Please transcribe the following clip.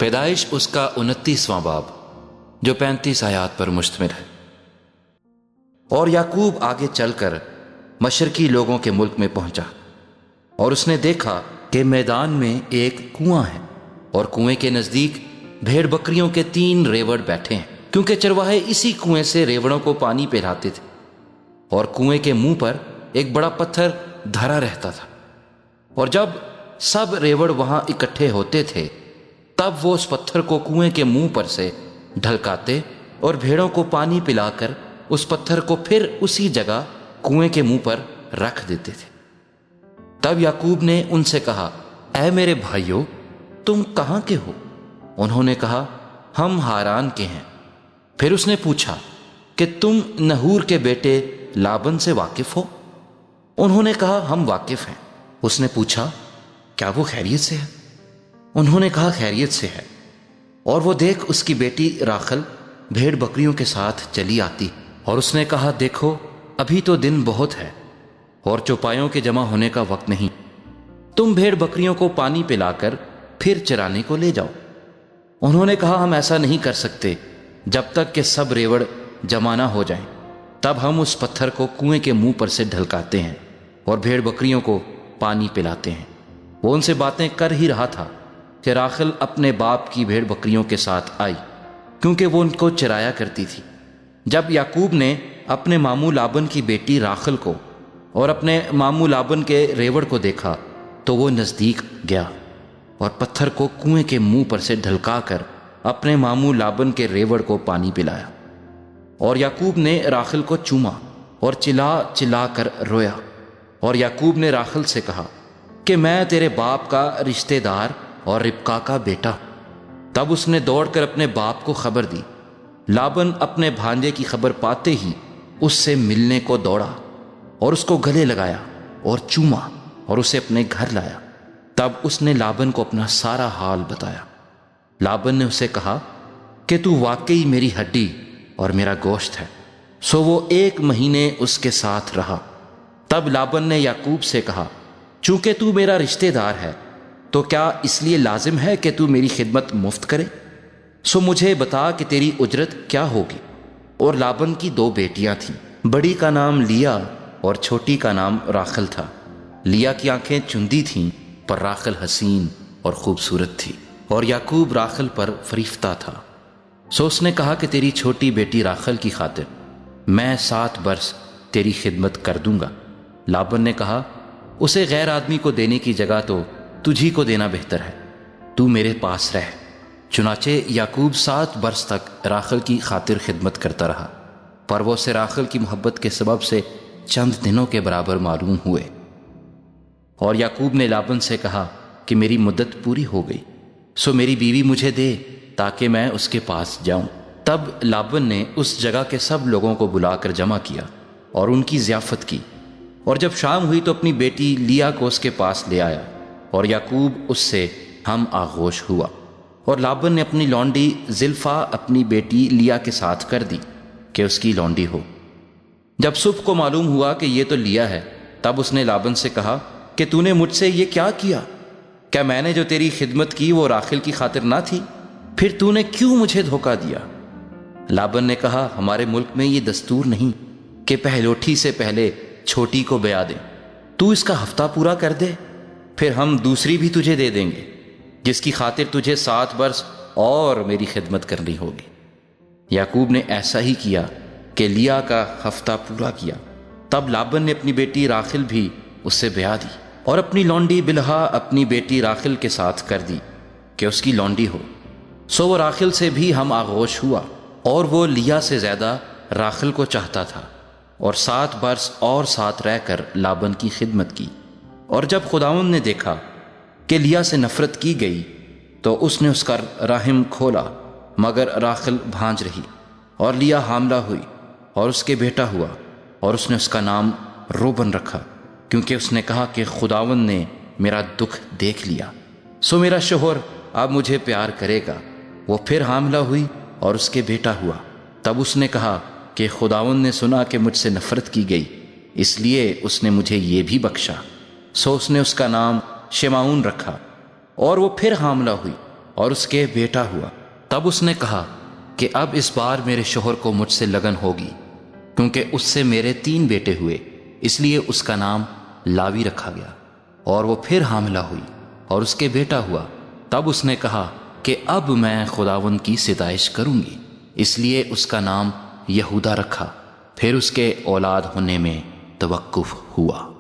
پیدائش اس کا 29واں باب جو 35 آیات پر مشتمل ہے۔ اور یعقوب آگے چل کر مشرقی لوگوں کے ملک میں پہنچا، اور اس نے دیکھا کہ میدان میں ایک کنواں ہے، اور کنویں کے نزدیک بھیڑ بکریوں کے 3 ریوڑ بیٹھے ہیں، کیونکہ چرواہے اسی کنویں سے ریوڑوں کو پانی پلاتے تھے۔ اور کنویں کے منہ پر ایک بڑا پتھر دھرا رہتا تھا، اور جب سب ریوڑ وہاں اکٹھے ہوتے تھے تب وہ اس پتھر کو کنویں کے منہ پر سے ڈھلکاتے اور بھیڑوں کو پانی پلا کر اس پتھر کو پھر اسی جگہ کنویں کے منہ پر رکھ دیتے تھے۔ تب یعقوب نے ان سے کہا، اے میرے بھائیو، تم کہاں کے ہو؟ انہوں نے کہا، ہم ہاران کے ہیں۔ پھر اس نے پوچھا کہ تم نحور کے بیٹے لابن سے واقف ہو؟ انہوں نے کہا، ہم واقف ہیں۔ اس نے پوچھا، کیا وہ خیریت سے ہے؟ انہوں نے کہا، خیریت سے ہے۔ اور وہ دیکھ اس کی بیٹی راخل بھیڑ بکریوں کے ساتھ چلی آتی، اور اس نے کہا، دیکھو ابھی تو دن بہت ہے اور چوپایوں کے جمع ہونے کا وقت نہیں، تم بھیڑ بکریوں کو پانی پلا کر پھر چرانے کو لے جاؤ۔ انہوں نے کہا، ہم ایسا نہیں کر سکتے جب تک کہ سب ریوڑ جمع نہ ہو جائیں، تب ہم اس پتھر کو کنویں کے منہ پر سے ڈھلکاتے ہیں اور بھیڑ بکریوں کو پانی پلاتے ہیں۔ وہ ان سے باتیں کر ہی رہا تھا کہ راخل اپنے باپ کی بھیڑ بکریوں کے ساتھ آئی، کیونکہ وہ ان کو چرایا کرتی تھی۔ جب یعقوب نے اپنے ماموں لابن کی بیٹی راخل کو اور اپنے ماموں لابن کے ریوڑ کو دیکھا تو وہ نزدیک گیا اور پتھر کو کنویں کے منہ پر سے ڈھلکا کر اپنے ماموں لابن کے ریوڑ کو پانی پلایا۔ اور یعقوب نے راخل کو چوما اور چلا چلا کر رویا۔ اور یعقوب نے راخل سے کہا کہ میں تیرے باپ کا رشتہ دار اور ربکا کا بیٹا ہوں۔ تب اس نے دوڑ کر اپنے باپ کو خبر دی۔ لابن اپنے بھانجے کی خبر پاتے ہی اس سے ملنے کو دوڑا اور اس کو گلے لگایا اور چوما اور اسے اپنے گھر لایا۔ تب اس نے لابن کو اپنا سارا حال بتایا۔ لابن نے اسے کہا کہ تو واقعی میری ہڈی اور میرا گوشت ہے۔ سو وہ 1 مہینے اس کے ساتھ رہا۔ تب لابن نے یعقوب سے کہا، چونکہ تو میرا رشتہ دار ہے تو کیا اس لیے لازم ہے کہ تو میری خدمت مفت کرے؟ سو مجھے بتا کہ تیری اجرت کیا ہوگی۔ اور لابن کی 2 بیٹیاں تھیں، بڑی کا نام لیا اور چھوٹی کا نام راخل تھا۔ لیا کی آنکھیں چندی تھیں پر راخل حسین اور خوبصورت تھی، اور یعقوب راخل پر فریفتہ تھا۔ سو اس نے کہا کہ تیری چھوٹی بیٹی راخل کی خاطر میں 7 برس تیری خدمت کر دوں گا۔ لابن نے کہا، اسے غیر آدمی کو دینے کی جگہ تو تجھی کو دینا بہتر ہے، تو میرے پاس رہ۔ چنانچہ یعقوب 7 برس تک راخل کی خاطر خدمت کرتا رہا، پر وہ اسے راخل کی محبت کے سبب سے چند دنوں کے برابر معلوم ہوئے۔ اور یعقوب نے لابن سے کہا کہ میری مدت پوری ہو گئی، سو میری بیوی مجھے دے تاکہ میں اس کے پاس جاؤں۔ تب لابن نے اس جگہ کے سب لوگوں کو بلا کر جمع کیا اور ان کی ضیافت کی۔ اور جب شام ہوئی تو اپنی بیٹی لیا کو اس کے پاس لے آیا، اور یعقوب اس سے ہم آغوش ہوا۔ اور لابن نے اپنی لونڈی زلفا اپنی بیٹی لیا کے ساتھ کر دی کہ اس کی لونڈی ہو۔ جب صبح کو معلوم ہوا کہ یہ تو لیا ہے، تب اس نے لابن سے کہا کہ تو نے مجھ سے یہ کیا کیا؟ کیا میں نے جو تیری خدمت کی وہ راخل کی خاطر نہ تھی؟ پھر تو نے کیوں مجھے دھوکہ دیا؟ لابن نے کہا، ہمارے ملک میں یہ دستور نہیں کہ پہلوٹھی سے پہلے چھوٹی کو بیاہ دیں۔ تو اس کا ہفتہ پورا کر دے، پھر ہم دوسری بھی تجھے دے دیں گے، جس کی خاطر تجھے 7 برس اور میری خدمت کرنی ہوگی۔ یعقوب نے ایسا ہی کیا کہ لیا کا ہفتہ پورا کیا۔ تب لابن نے اپنی بیٹی راخل بھی اس سے بیاہ دی، اور اپنی لونڈی بلہا اپنی بیٹی راخل کے ساتھ کر دی کہ اس کی لونڈی ہو۔ سو وہ راخل سے بھی ہم آغوش ہوا، اور وہ لیا سے زیادہ راخل کو چاہتا تھا، اور 7 برس اور ساتھ رہ کر لابن کی خدمت کی۔ اور جب خداوند نے دیکھا کہ لیا سے نفرت کی گئی تو اس نے اس کا رحم کھولا، مگر راخل بھانج رہی، اور لیا حاملہ ہوئی اور اس کے بیٹا ہوا، اور اس نے اس کا نام روبن رکھا، کیونکہ اس نے کہا کہ خداوند نے میرا دکھ دیکھ لیا، سو میرا شوہر اب مجھے پیار کرے گا۔ وہ پھر حاملہ ہوئی اور اس کے بیٹا ہوا۔ تب اس نے کہا کہ خداوند نے سنا کہ مجھ سے نفرت کی گئی، اس لیے اس نے مجھے یہ بھی بخشا۔ سو اس نے اس کا نام شمعون رکھا۔ اور وہ پھر حاملہ ہوئی اور اس کے بیٹا ہوا۔ تب اس نے کہا کہ اب اس بار میرے شوہر کو مجھ سے لگن ہوگی، کیونکہ اس سے میرے 3 بیٹے ہوئے، اس لیے اس کا نام لاوی رکھا گیا۔ اور وہ پھر حاملہ ہوئی اور اس کے بیٹا ہوا۔ تب اس نے کہا کہ اب میں خداوند کی ستائش کروں گی، اس لیے اس کا نام یہودا رکھا۔ پھر اس کے اولاد ہونے میں توقف ہوا۔